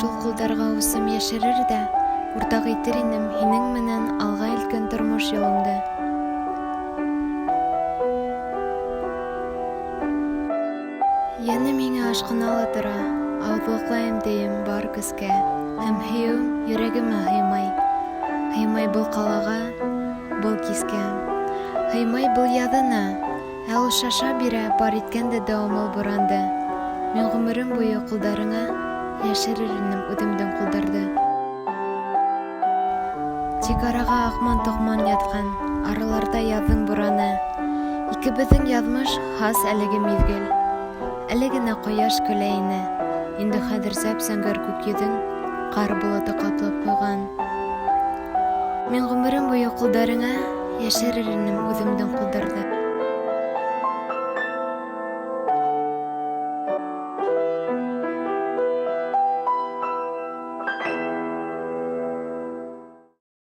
шул кулдарга усым яшерер дә, уртак итер инем һинең менән алга илткән тормыш юлымды. Яны миңа ашкынала тора, аутлыклайым дiyем бар көскә, һәм һөюем йөрәгемә һыймай был калага, был кискә, һыймай был яҙына, ә ул шаша бирә бар иткәнде дәвамлы буранды. Мин ғүмерем буе ҡулдарыңа йәшерер инем үҙемдең ҡулдарҙы. Тик араға аҡман-тоҡман ятҡан, араларҙа яҙҙың бураны. Икебеҙҙең яҙмыш хас әлеге миҙгел. Әле генә ҡояш көлә ине, инде хәҙер сәп-сәңгәр күк йөҙөн ҡар болото ҡаплап ҡуйған. Мин ғүмерем буе ҡулдарыңа йәшерер инем үҙемдең ҡулдарҙы.